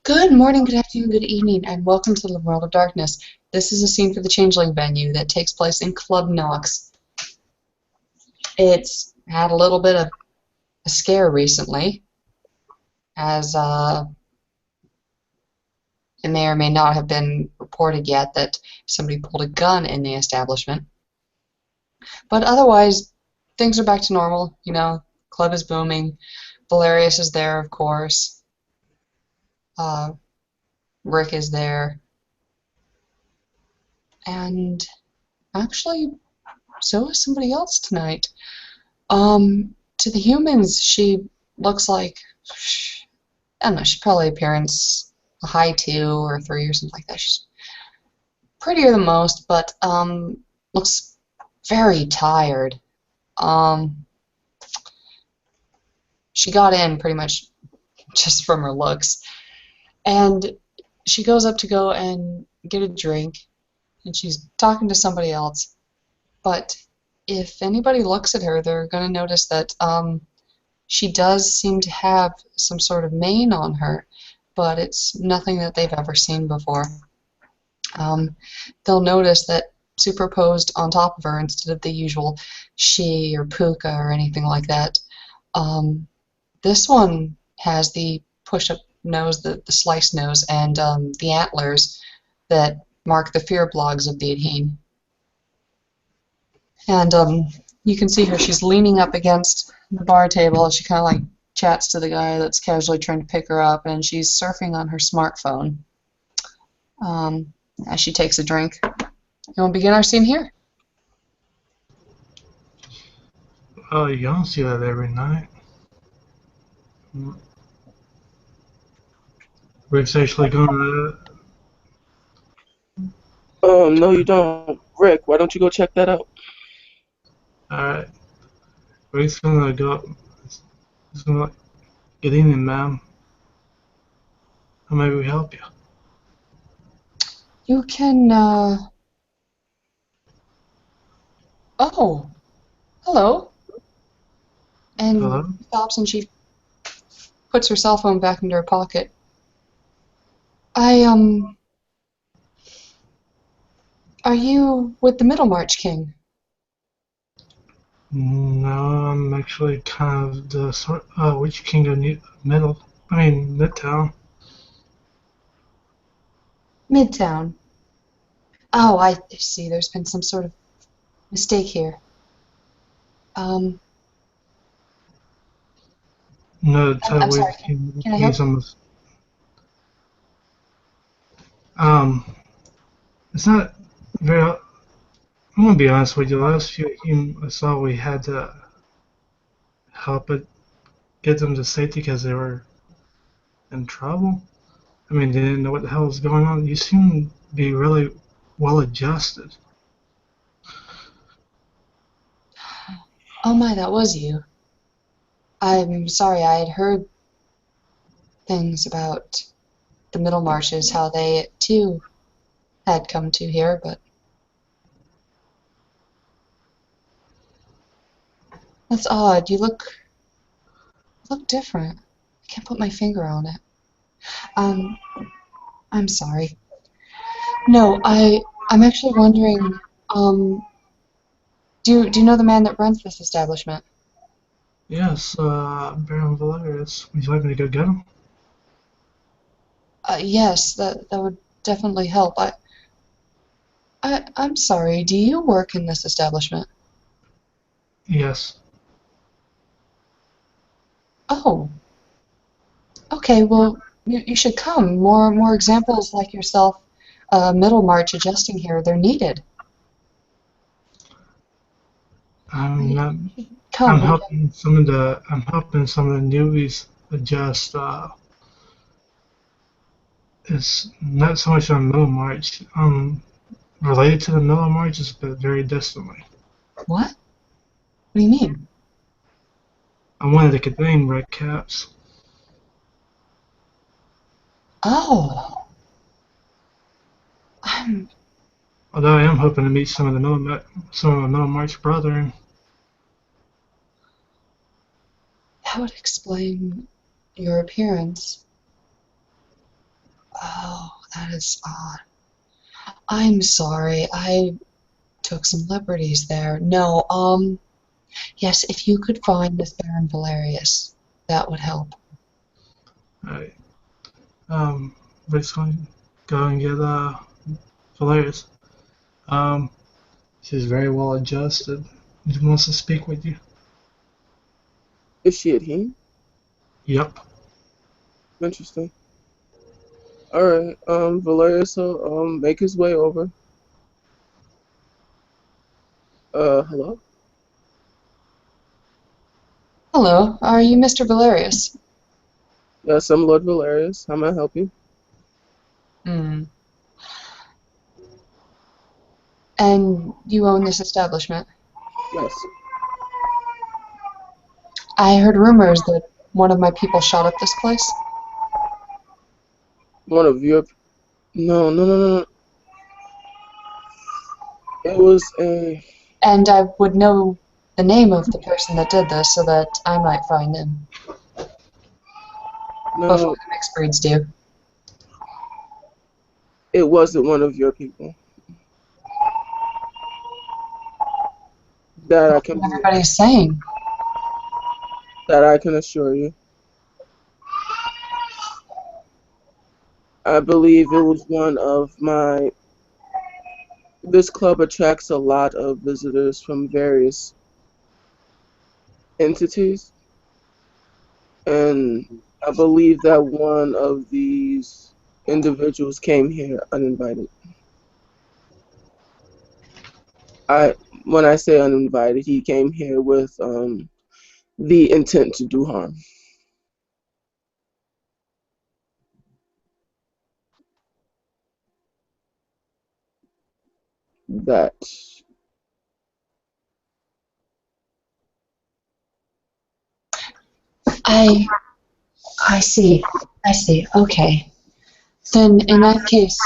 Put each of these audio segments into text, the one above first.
Good morning, good afternoon, good evening, and welcome to the World of Darkness. This is a scene for the Changeling venue that takes place in Club Nox. It's had a little bit of a scare recently, as it may or may not have been reported yet that somebody pulled a gun in the establishment. But otherwise, things are back to normal. You know, club is booming. Valarius is there, of course. Rick is there. And actually, so is somebody else tonight. To the humans, she looks like, I don't know, she's probably appearance a high 2 or 3 or something like that. She's prettier than most, but looks very tired. She got in pretty much just from her looks, and she goes up to go and get a drink, and she's talking to somebody else, but if anybody looks at her, they're going to notice that she does seem to have some sort of mane on her, but it's nothing that they've ever seen before. They'll notice that superposed on top of her, instead of the usual she or puka or anything like that, this one has the push-up nose, the sliced nose, and the antlers that mark the fear blogs of the adhene. And you can see her, she's leaning up against the bar table. She kind of like chats to the guy that's casually trying to pick her up, and she's surfing on her smartphone as she takes a drink. And we'll begin our scene here. Oh, you don't see that every night. Rick's actually gonna. No, you don't. Rick, why don't you go check that out? Alright. Rick's gonna go. He's gonna get in, ma'am. How may we help you? You can, oh, hello. And Hello? stops and she puts her cell phone back into her pocket. Are you with the Middlemarch King? No, I'm actually kind of the sort. Witch King of Midtown. Midtown. Oh, I see. There's been some sort of mistake here. No, I'm sorry. Witch King. Can I help? It's not very. I'm gonna be honest with you. Last few I saw, we had to help it get them to safety because they were in trouble. I mean, they didn't know what the hell was going on. You seem to be really well adjusted. Oh my, that was you. I'm sorry, I had heard things about the Middlemarches, how they too had come to here, but that's odd. You look different. I can't put my finger on it. I'm sorry. No, I'm actually wondering, do you know the man that runs this establishment? Yes, Baron Valarius. Would you like me to go get him? Yes, that would definitely help. I'm sorry. Do you work in this establishment? Yes. Oh, okay. Well, you should come. More examples like yourself, Middlemarch adjusting here. They're needed. I'm not. Come. I'm helping some of the. I'm helping some of the newbies adjust. It's not so much on Middlemarch. Related to the Middlemarches, but very distantly. What? What do you mean? I'm one of the Cadane Red Caps. Oh, I'm. Although I am hoping to meet some of my Middlemarch brethren. That would explain your appearance. Oh, that is odd. I'm sorry. I took some liberties there. No, yes, if you could find this Baron Valarius, that would help. Alright. Rick's going to go and get Valerius. Um, she's very well adjusted. He wants to speak with you. Is she adhene? Yep. Interesting. Alright, Valerius will make his way over. Hello? Hello, are you Mr. Valarius? Yes, I'm Lord Valerius. How may I help you? Hmm. And you own this establishment? Yes. I heard rumors that one of my people shot up this place. One of your... No, no, no, no, no. It was a... And I would know the name of the person that did this so that I might find him before No, the mixed breeds do. it wasn't one of your people. That I can be... Everybody's saying. That I can assure you. I believe it was one of my... This club attracts a lot of visitors from various entities, and I believe that one of these individuals came here uninvited. I, when I say uninvited, he came here with the intent to do harm. That I I see. I see. Okay. Then in that case,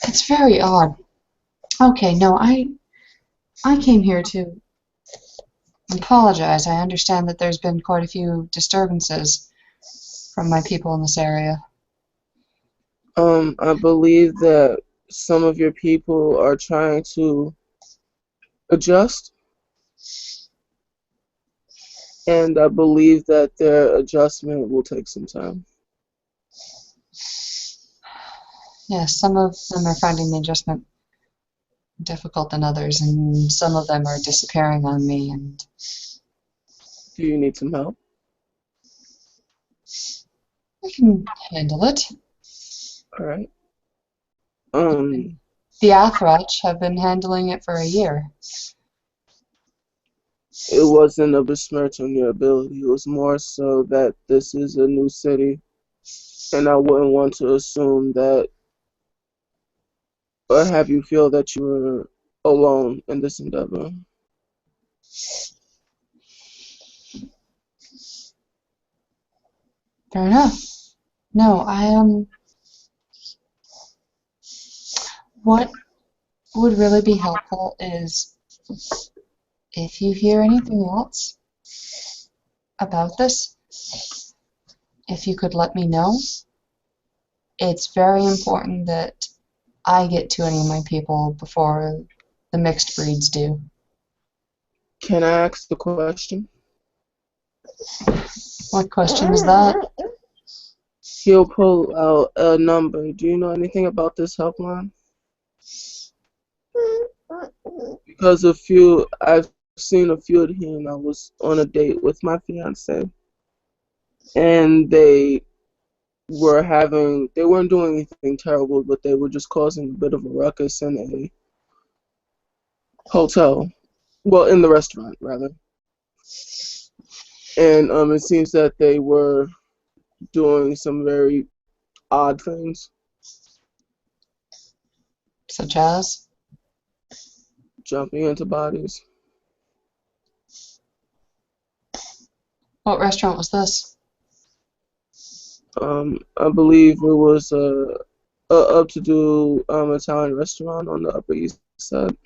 it's very odd. Okay, no, I came here to apologize. I understand that there's been quite a few disturbances from my people in this area. I believe that some of your people are trying to adjust, and I believe that their adjustment will take some time. Yes, some of them are finding the adjustment difficult than others, and some of them are disappearing on me, and Do you need some help? I can handle it. All right. The Athratch have been handling it for a year. It wasn't a besmirch on your ability. It was more so that this is a new city, and I wouldn't want to assume that or have you feel that you were alone in this endeavor. Fair enough. No, what would really be helpful is if you hear anything else about this, if you could let me know. It's very important that I get to any of my people before the mixed breeds do. Can I ask the question? What question is that? He'll pull out a number. Do you know anything about this helpline? Because I've seen a few of him. I was on a date with my fiance, and they weren't doing anything terrible, but they were just causing a bit of a ruckus in a hotel. Well, in the restaurant, rather. And it seems that they were doing some very odd things, Such as? jumping into bodies. What restaurant was this? I believe it was a up-to-do Italian restaurant on the Upper East Side.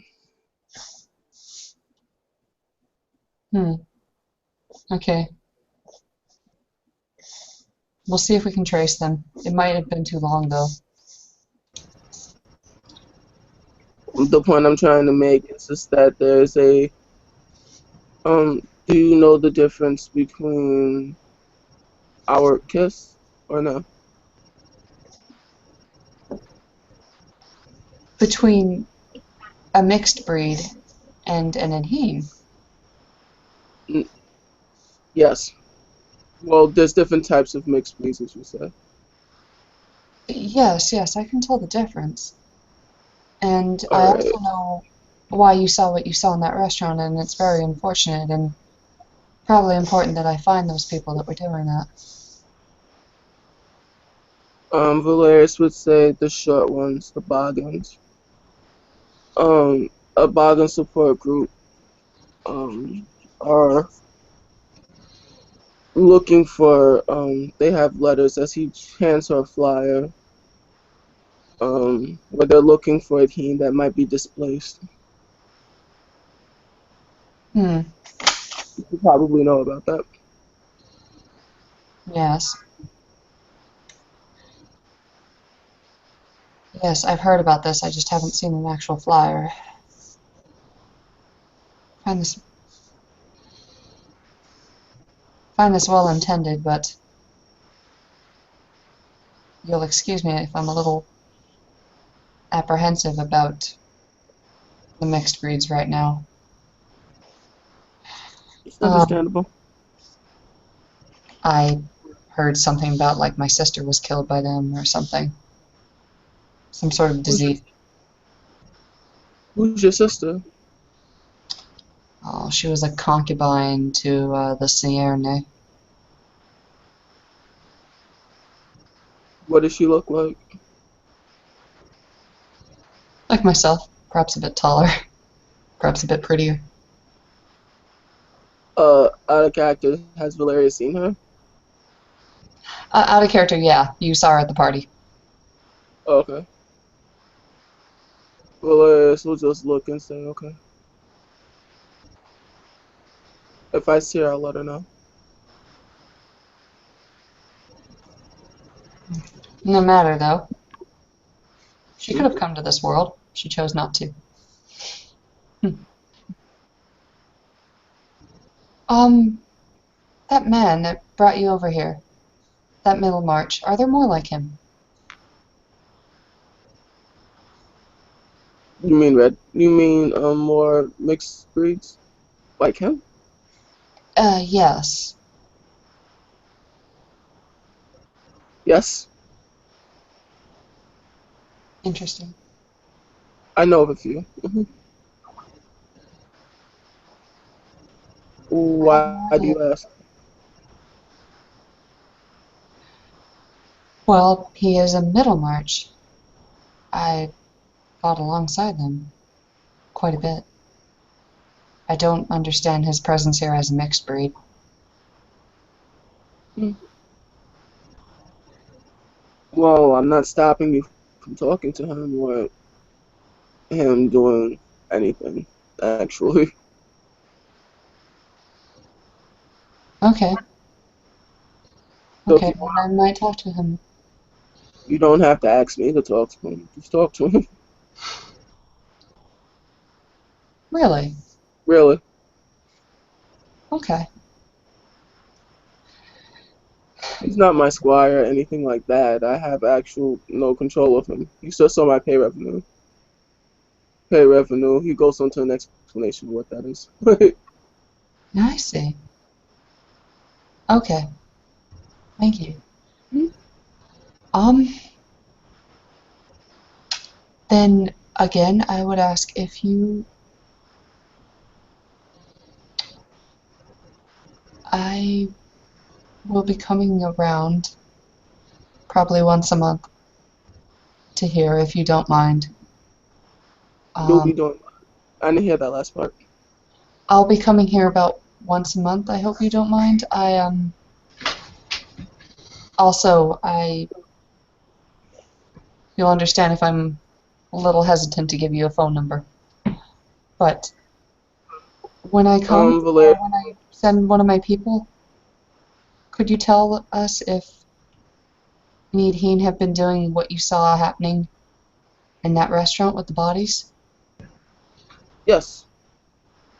Okay. We'll see if we can trace them. It might have been too long, though. The point I'm trying to make is just that there's a do you know the difference between our kiss or no? Between a mixed breed and an adhene. Yes. Well, there's different types of mixed breeds, as you said. Yes, yes, I can tell the difference. And All I right. also know why you saw what you saw in that restaurant, and it's very unfortunate and probably important that I find those people that were doing that. Valarius would say the short ones, the boggins. A boggin support group um are looking for they have letters as he hands her a flyer where they're looking for a teen that might be displaced. Hmm, You probably know about that. yes. Yes, I've heard about this, I just haven't seen an actual flyer. Find this find this well intended, but you'll excuse me if I'm a little apprehensive about the mixed breeds right now. It's Um, understandable. I heard something about like my sister was killed by them or something. Some sort of Who's your, disease. who's your sister? Oh, she was a concubine to the Cierne. What does she look like? Like myself, perhaps a bit taller, perhaps a bit prettier. Out of character, has Valeria seen her? Out of character, yeah. You saw her at the party. Oh, okay. Valerius will just look and say, okay. If I see her, I'll let her know. No matter, though. She could Hmm? have come to this world. She chose not to. Hmm. Um, that man that brought you over here, that Middlemarch, are there more like him? You mean red? You mean more mixed breeds like him? Yes. Yes, Interesting. I know of a few. Why do Uh, you ask? well, he is a Middlemarch. I fought alongside them quite a bit. I don't understand his presence here as a mixed breed. Hmm. Well, I'm not stopping you from talking to him or him doing anything, actually. Okay, So if okay, you then I might talk to him. you don't have to ask me to talk to him. Just talk to him. Really? Really. Okay. He's not my squire or anything like that. I have actual no control of him. He's just on my pay revenue. Pay revenue. He goes on to an explanation of what that is. I see. Okay, thank you. Um, then again, I would ask if you. I will be coming around probably once a month to here if you don't mind. You'll be Um, doing. I didn't hear that last part. I'll be coming here about once a month. I hope you don't mind. I also I you'll understand if I'm a little hesitant to give you a phone number. But when I come or Valer, when I send one of my people, could you tell us if me and Heen have been doing what you saw happening in that restaurant with the bodies? Yes.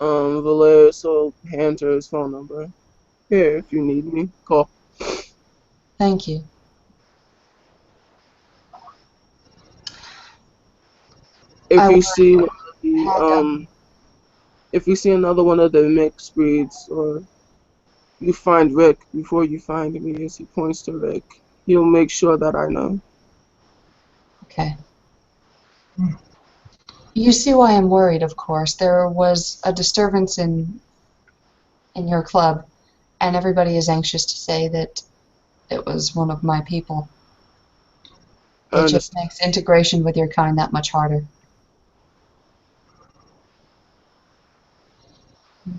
Valarius will hand her his phone number. Here, if you need me, call. Thank you. If I you see one of had if you see another one of the mixed breeds, or you find Rick before you find me, as he points to Rick, he'll make sure that I know. Okay. You see why I'm worried, of course. There was a disturbance in your club, and everybody is anxious to say that it was one of my people. I It just understand. makes integration with your kind that much harder.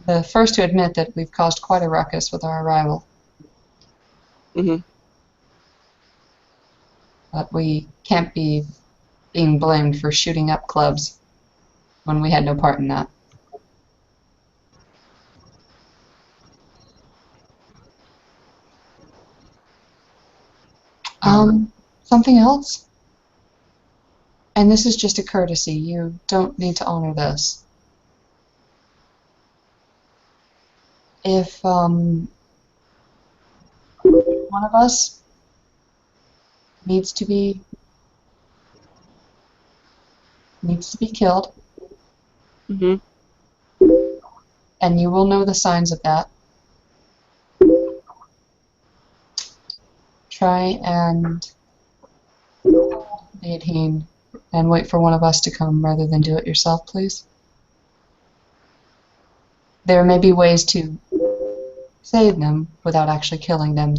The first to admit that we've caused quite a ruckus with our arrival, hmm but we can't be being blamed for shooting up clubs when we had no part in that. Um, Something else? And this is just a courtesy. You don't need to honor this. If one of us needs to be killed, hmm and you will know the signs of that, try and be adhene and wait for one of us to come rather than do it yourself, please. There may be ways to save them without actually killing them.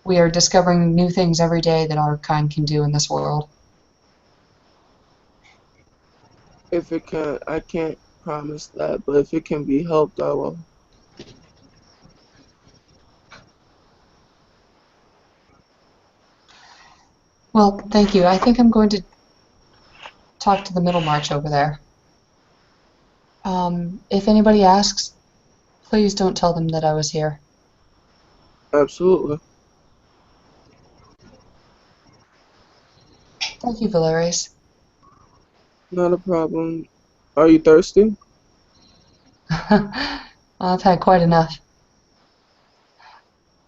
We are discovering new things every day that our kind can do in this world. If it can, I can't promise that, but if it can be helped, I will. Well, thank you. I think I'm going to talk to the Middle March over there. If anybody asks, please don't tell them that I was here. Absolutely. Thank you, Valarius. Not a problem. Are you thirsty? I've had quite enough.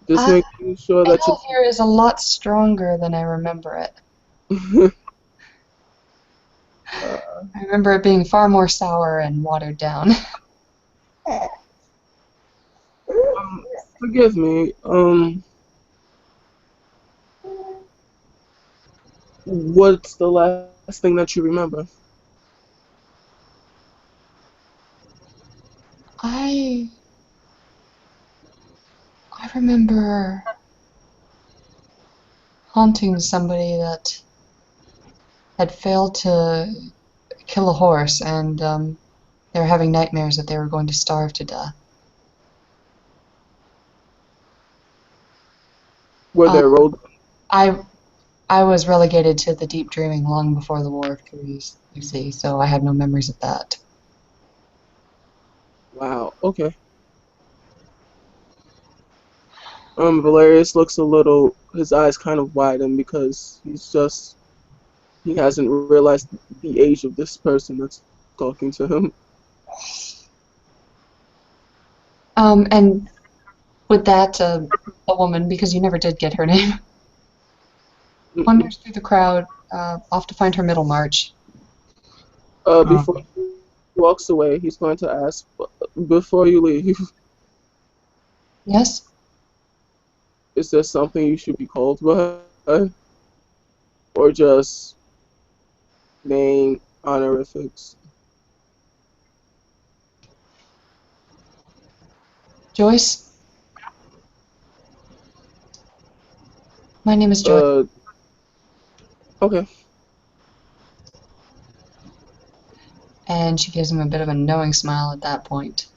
Just I, making sure that ale here is a lot stronger than I remember it. you. I remember it being far more sour and watered down. Forgive me. What's the last thing that you remember? I I remember haunting somebody that had failed to kill a horse, and they were having nightmares that they were going to starve to death. Were Um, there road? I I was relegated to the deep dreaming long before the War of Trees, you see, so I have no memories of that. Wow. Okay. Valerius looks a little. His eyes kind of widen because he hasn't realized the age of this person that's talking to him. And with that, a woman, because you never did get her name, Mm-mm. wanders through the crowd, off to find her middle march. Before um, he walks away, he's going to ask, before you leave, Yes? is there something you should be called by, or just name honorifics? Joyce? My name is Joyce. Uh, okay. And she gives him a bit of a knowing smile at that point.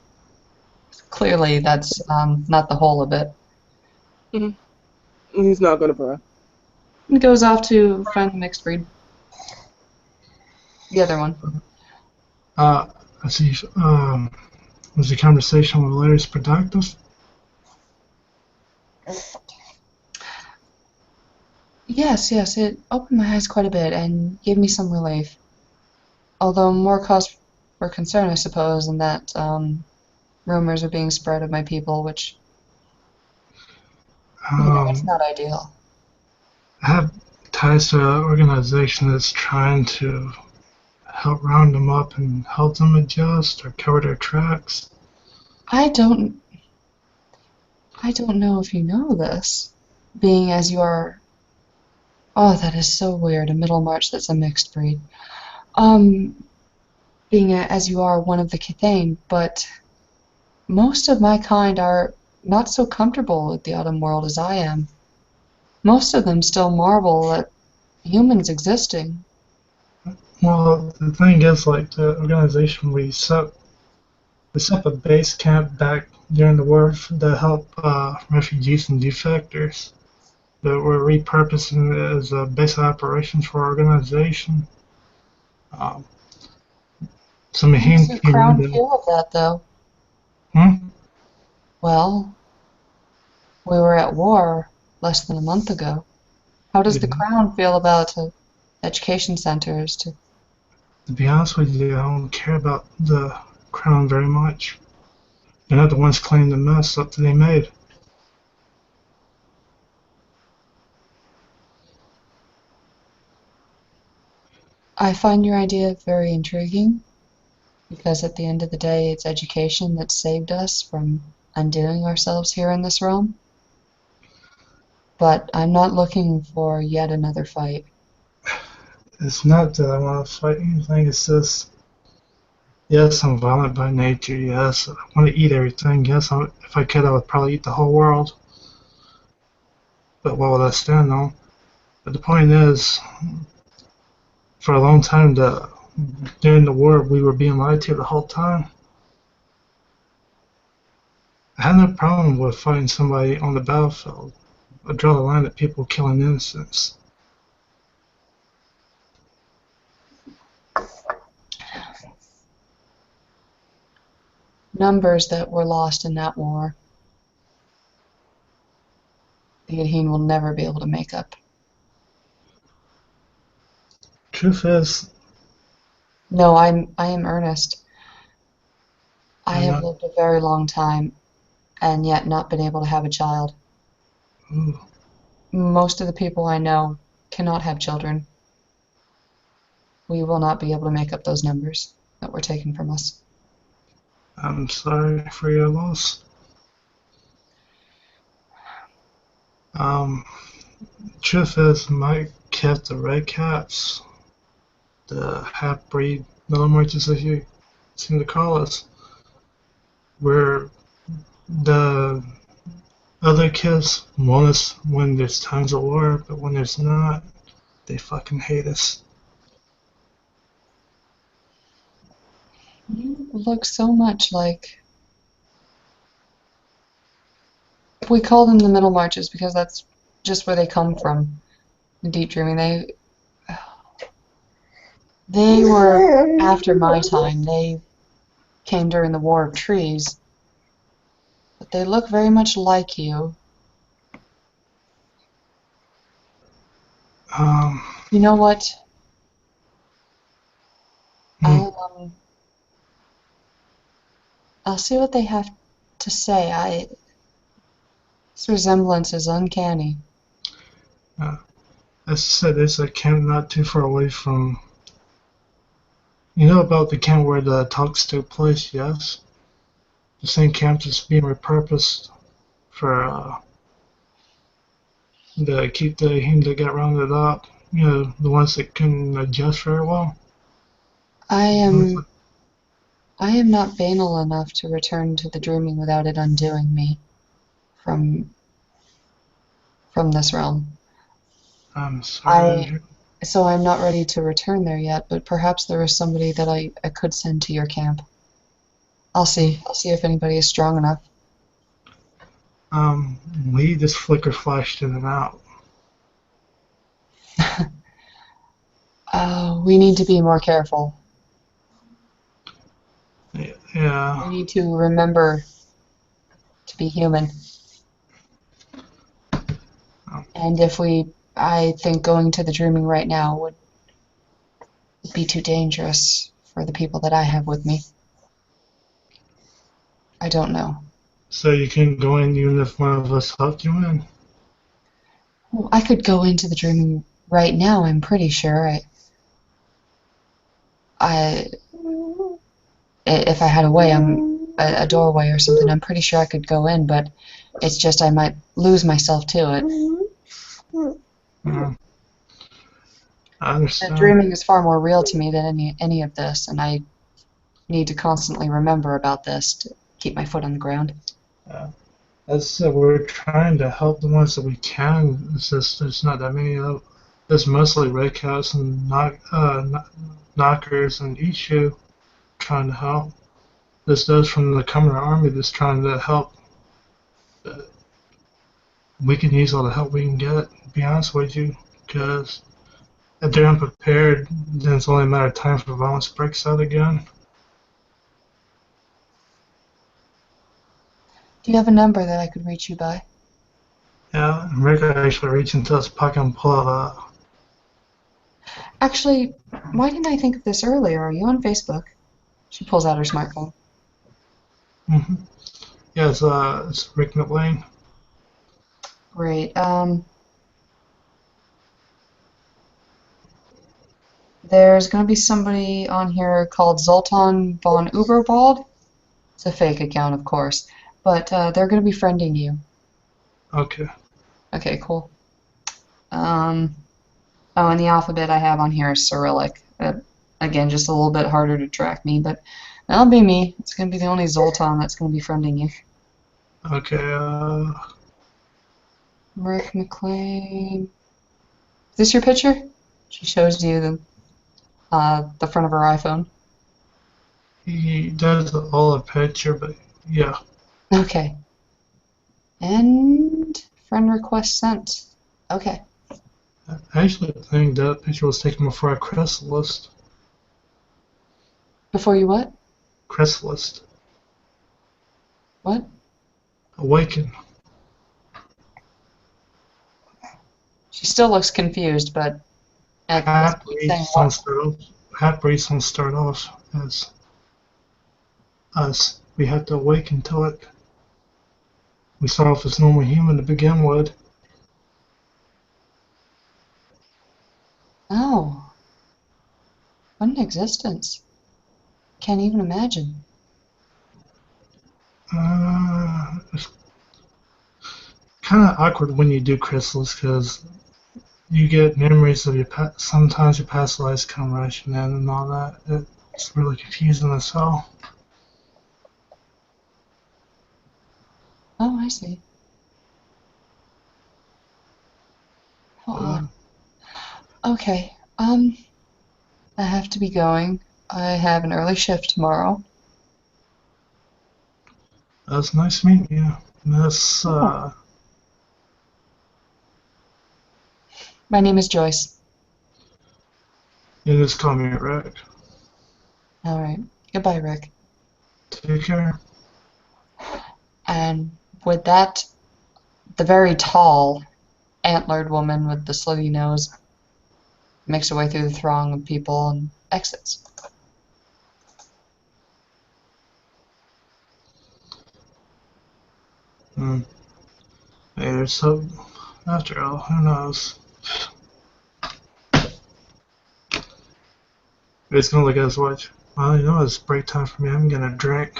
Clearly, that's not the whole of it. hmm He's not gonna pry. And goes off to find the mixed breed. The other one. uh, I see. Was the conversation with Larry's productive? Yes, yes, it opened my eyes quite a bit and gave me some relief. Although more cause for concern, I suppose, in that rumors are being spread of my people, which, it's Um, not ideal. I have ties to an organization that's trying to help round them up and help them adjust or cover their tracks. I don't, I don't know if you know this, being as you are. Oh, that is so weird. A middle march that's a mixed breed. Um, as you are one of the Kithane, but most of my kind are not so comfortable with the autumn world as I am. Most of them still marvel at humans existing. Well, the thing is, like the organization we set up a base camp back during the war to help refugees and defectors. But we're repurposing it as a base of operations for our organization. Um, so How does Mahim your came crown in. feel of that, though? Hmm? Well, we were at war less than a month ago. How does the Yeah. crown feel about education centers? To be honest with you, I don't care about the crown very much. They're not the ones claiming the mess up that they made. I find your idea very intriguing because at the end of the day, it's education that saved us from undoing ourselves here in this realm. But I'm not looking for yet another fight. It's not that I want to fight anything. It's just, yes, I'm violent by nature. Yes, I want to eat everything. Yes, if I could, I would probably eat the whole world. But what would I stand on? But the point is, for a long time, during the war, we were being lied to the whole time. I had no problem with fighting somebody on the battlefield. I draw the line at people killing innocents. Numbers that were lost in that war, the adhene will never be able to make up. Truth is, No, I am earnest. I I'm have not. lived a very long time and yet not been able to have a child. Ooh, Most of the people I know cannot have children. We will not be able to make up those numbers that were taken from us. I'm sorry for your loss. Um, Truth is, Mike kept the red caps, the half-breed middle merchants, as you seem to call us, where the other kids want us when there's times of war, but when there's not, they fucking hate us. You look so much like. We call them the middle marches because that's just where they come from. The deep dreaming. They were after my time. They came during the War of Trees, but they look very much like you. Um, You know what? hmm, I'll I'll see what they have to say. This resemblance is uncanny. as I said, there's a camp not too far away from. You know about the camp where the talks took place, yes? The same camp that's being repurposed for the keep the him that got rounded up. You know, the ones that couldn't adjust very well. I Those- am I am not banal enough to return to the dreaming without it undoing me from from this realm. I'm sorry to I hear. so I'm not ready to return there yet, but perhaps there is somebody that I could send to your camp. I'll see. I'll see if anybody is strong enough. We just flicker flashed in and out. We need to be more careful. We Yeah. need to remember to be human. um, And if we I think going to the Dreaming right now would be too dangerous for the people that I have with me. I don't know. So you can go in even if one of us helped you in. Well, I could go into the Dreaming right now, I'm pretty sure. I if I had a way, a doorway or something, I'm pretty sure I could go in, but it's just I might lose myself to it. Yeah, I The understand. Dreaming is far more real to me than any of this, and I need to constantly remember about this to keep my foot on the ground. Yeah. As I said, we're trying to help the ones that we can. It's just there's not that many of. There's mostly red caps and knockers and Ishu trying to help. This does from the Khmer army that's trying to help. We can use all the help we can get, to be honest with you, because if they're unprepared, then it's only a matter of time for violence breaks out again. Do you have a number that I could reach you by? Yeah, Rick actually reached into his pocket and pulled out Actually, why didn't I think of this earlier? Are you on Facebook? She pulls out her smartphone. Yeah, it's Rick McLean. Great. There's going to be somebody on here called Zoltan von Uberwald. It's a fake account, of course, but they're going to be friending you. Okay. Okay, cool. Oh, and the alphabet I have on here is Cyrillic. Again, just a little bit harder to track me, but that'll be me. It's going to be the only Zoltan that's going to be friending you. Okay, Rick McLean. Is this your picture? She shows you the front of her iPhone. he does all a picture, but yeah. Okay. And friend request sent. Okay. I actually think that picture was taken before a chrysalis. Before you what? Chrysalis. What? Awaken. She still looks confused, but at this point saying Half-breeds don't what? start off. Half-breeds don't start off as us. We have to awaken to it. We start off as normal human to begin with. Oh, what an existence. Can't even imagine. It's kind of awkward when you do chrysalis because you get memories of your past. Sometimes your past lives come rushing in and all that. It's really confusing as hell. Oh, I see. How Uh, odd. Okay. I have to be going. I have an early shift tomorrow. that's nice meeting you. This Oh. My name is Joyce. you just call me Rick. All right. Goodbye, Rick. Take care. And with that, the very tall, antlered woman with the slitty nose makes her way through the throng of people and exits. Hmm. Hey, there's hope. After all, who knows? He's gonna look at his watch. Well, you know it's break time for me. I'm gonna drink.